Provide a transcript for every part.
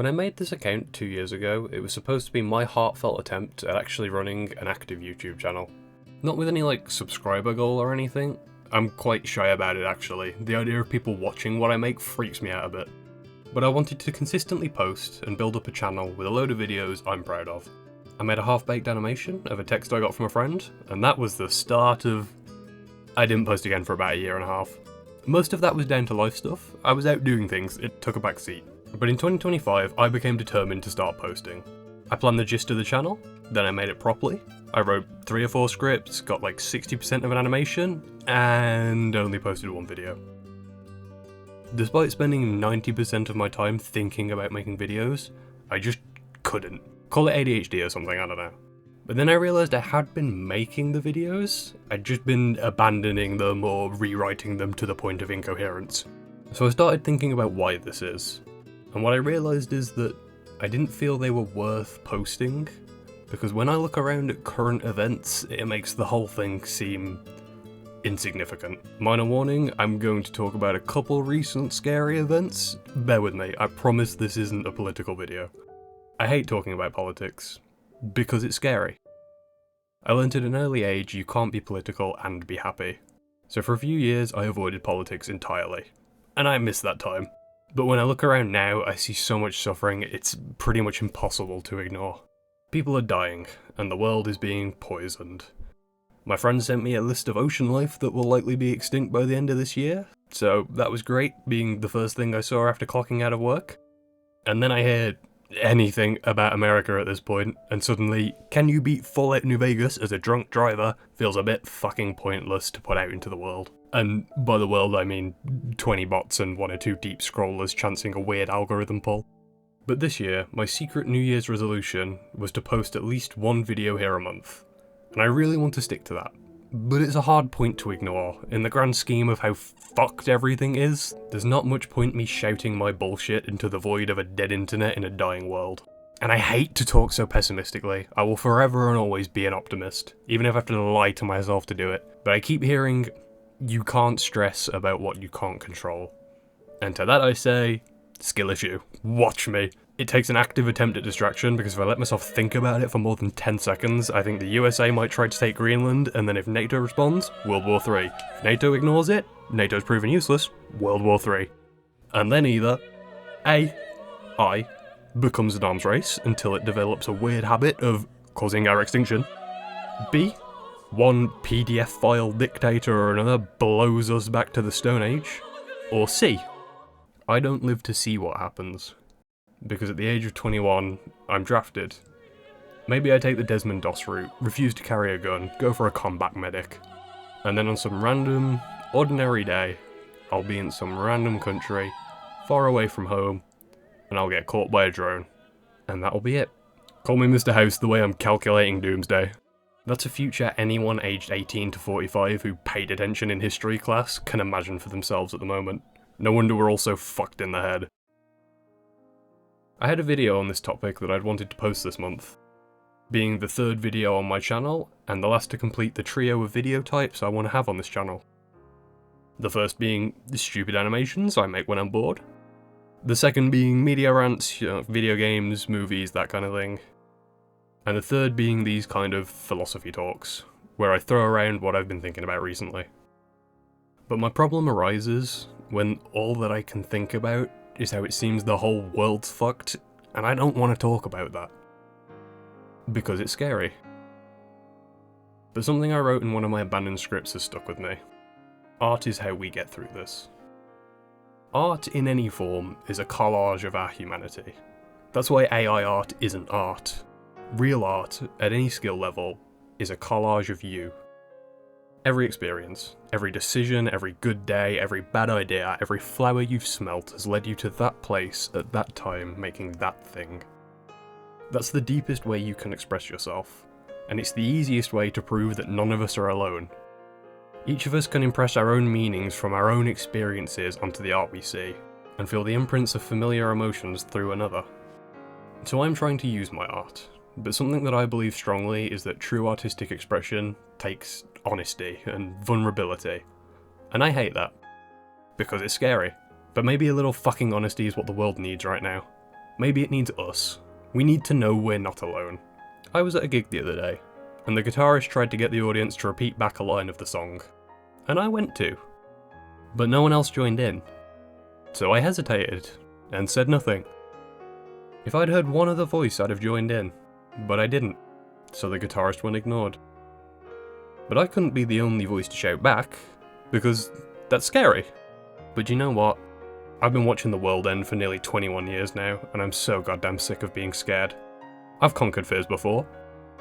When I made this account 2 years ago, it was supposed to be my heartfelt attempt at actually running an active YouTube channel. Not with any subscriber goal or anything. I'm quite shy about it actually. The idea of people watching what I make freaks me out a bit. But I wanted to consistently post and build up a channel with a load of videos I'm proud of. I made a half-baked animation of a text I got from a friend, and that was the start of... I didn't post again for about a year and a half. Most of that was down to life stuff. I was out doing things, it took a back seat. But in 2025, I became determined to start posting. I planned the gist of the channel, then I made it properly. I wrote 3 or 4 scripts, got 60% of an animation, and only posted 1 video. Despite spending 90% of my time thinking about making videos, I just couldn't. Call it ADHD or something, I don't know. But then I realised I had been making the videos, I'd just been abandoning them or rewriting them to the point of incoherence. So I started thinking about why this is. And what I realised is that I didn't feel they were worth posting, because when I look around at current events, it makes the whole thing seem insignificant. Minor warning, I'm going to talk about a couple recent scary events. Bear with me, I promise this isn't a political video. I hate talking about politics, because it's scary. I learned at an early age you can't be political and be happy. So for a few years I avoided politics entirely. And I miss that time. But when I look around now, I see so much suffering, it's pretty much impossible to ignore. People are dying, and the world is being poisoned. My friend sent me a list of ocean life that will likely be extinct by the end of this year, so that was great, being the first thing I saw after clocking out of work. And then I heard anything about America at this point, and suddenly, can you beat Fallout New Vegas as a drunk driver feels a bit fucking pointless to put out into the world. And by the world I mean 20 bots and 1 or 2 deep scrollers chancing a weird algorithm pull. But this year, my secret New Year's resolution was to post at least 1 video here a month. And I really want to stick to that. But it's a hard point to ignore. In the grand scheme of how fucked everything is, there's not much point me shouting my bullshit into the void of a dead internet in a dying world. And I hate to talk so pessimistically. I will forever and always be an optimist, even if I have to lie to myself to do it. But I keep hearing, you can't stress about what you can't control. And to that I say, skill issue. Watch me. It takes an active attempt at distraction, because if I let myself think about it for more than 10 seconds, I think the USA might try to take Greenland, and then if NATO responds, World War III. If NATO ignores it, NATO's proven useless, World War III. And then either AI becomes an arms race until it develops a weird habit of causing our extinction. B, one PDF file dictator or another blows us back to the Stone Age. Or C, I don't live to see what happens. Because at the age of 21, I'm drafted. Maybe I take the Desmond Doss route, refuse to carry a gun, go for a combat medic. And then on some random, ordinary day, I'll be in some random country, far away from home, and I'll get caught by a drone. And that'll be it. Call me Mr. House the way I'm calculating doomsday. That's a future anyone aged 18 to 45 who paid attention in history class can imagine for themselves at the moment. No wonder we're all so fucked in the head. I had a video on this topic that I'd wanted to post this month, being the 3rd video on my channel, and the last to complete the trio of video types I want to have on this channel. The first being the stupid animations I make when I'm bored. The second being media rants, video games, movies, that kind of thing. And the third being these kind of philosophy talks, where I throw around what I've been thinking about recently. But my problem arises when all that I can think about is how it seems the whole world's fucked, and I don't want to talk about that. Because it's scary. But something I wrote in one of my abandoned scripts has stuck with me. Art is how we get through this. Art in any form is a collage of our humanity. That's why AI art isn't art. Real art, at any skill level, is a collage of you. Every experience, every decision, every good day, every bad idea, every flower you've smelt has led you to that place at that time making that thing. That's the deepest way you can express yourself, and it's the easiest way to prove that none of us are alone. Each of us can impress our own meanings from our own experiences onto the art we see, and feel the imprints of familiar emotions through another. So I'm trying to use my art, but something that I believe strongly is that true artistic expression takes honesty and vulnerability. And I hate that. Because it's scary. But maybe a little fucking honesty is what the world needs right now. Maybe it needs us. We need to know we're not alone. I was at a gig the other day, and the guitarist tried to get the audience to repeat back a line of the song. And I went to. But no one else joined in. So I hesitated, and said nothing. If I'd heard one other voice, I'd have joined in. But I didn't, so the guitarist went ignored. But I couldn't be the only voice to shout back, because that's scary. But you know what? I've been watching the world end for nearly 21 years now, and I'm so goddamn sick of being scared. I've conquered fears before.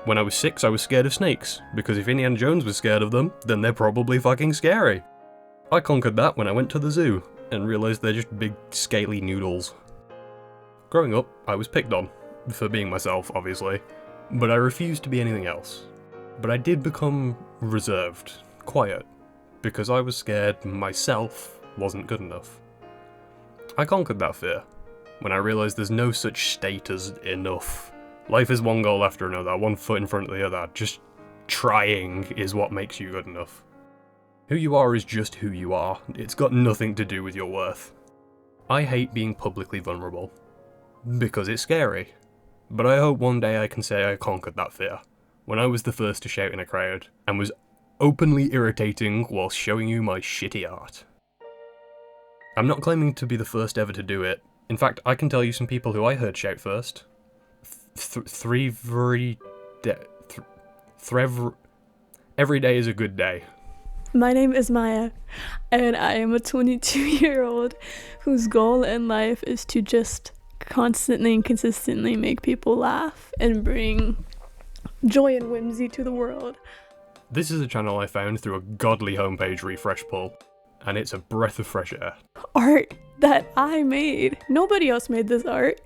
When I was 6, I was scared of snakes, because if Indiana Jones was scared of them, then they're probably fucking scary. I conquered that when I went to the zoo, and realised they're just big, scaly noodles. Growing up, I was picked on, for being myself, obviously, but I refused to be anything else. But I did become reserved, quiet, because I was scared myself wasn't good enough. I conquered that fear, when I realised there's no such state as enough. Life is one goal after another, one foot in front of the other. Just trying is what makes you good enough. Who you are is just who you are. It's got nothing to do with your worth. I hate being publicly vulnerable, because it's scary. But I hope one day I can say I conquered that fear, when I was the first to shout in a crowd, and was openly irritating while showing you my shitty art. I'm not claiming to be the first ever to do it. In fact, I can tell you some people who I heard shout first. Every day is a good day. My name is Maya, and I am a 22-year-old whose goal in life is to just constantly and consistently make people laugh and bring joy and whimsy to the world. This is a channel I found through a godly homepage refresh pull, and it's a breath of fresh air. Art that I made. Nobody else made this art.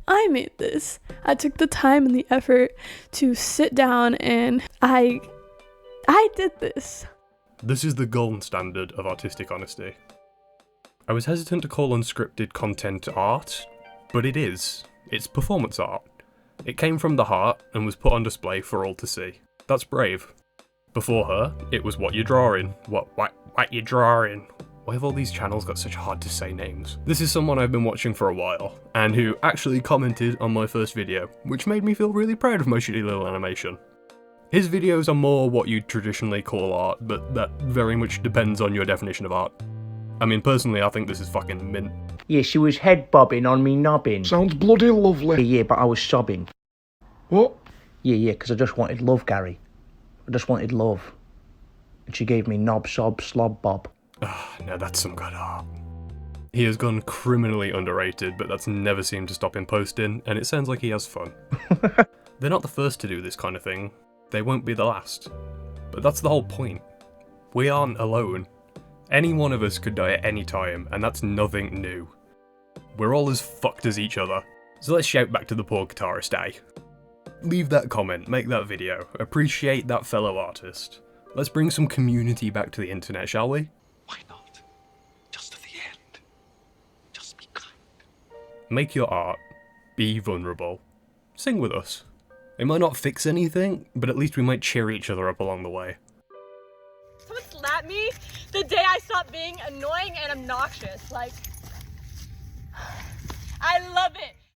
I made this. I took the time and the effort to sit down and I did this. This is the golden standard of artistic honesty. I was hesitant to call unscripted content art, but it is. It's performance art. It came from the heart and was put on display for all to see. That's brave. Before her, it was what you're drawing. What you're drawing. Why have all these channels got such hard to say names? This is someone I've been watching for a while, and who actually commented on my first video, which made me feel really proud of my shitty little animation. His videos are more what you'd traditionally call art, but that very much depends on your definition of art. I mean, personally, I think this is fucking mint. Yeah, she was head bobbing on me nobbing. Sounds bloody lovely. Yeah, but I was sobbing. What? Yeah, because I just wanted love, Gary. I just wanted love. And she gave me knob, sob, slob, bob. Now that's some good art. He has gone criminally underrated, but that's never seemed to stop him posting, and it sounds like he has fun. They're not the first to do this kind of thing. They won't be the last. But that's the whole point. We aren't alone. Any one of us could die at any time, and that's nothing new. We're all as fucked as each other. So let's shout back to the poor guitarist, eh? Leave that comment, make that video, appreciate that fellow artist. Let's bring some community back to the internet, shall we? Why not? Just to the end. Just be kind. Make your art. Be vulnerable. Sing with us. It might not fix anything, but at least we might cheer each other up along the way. Someone slapped me the day I stopped being annoying and obnoxious. Like, I love it.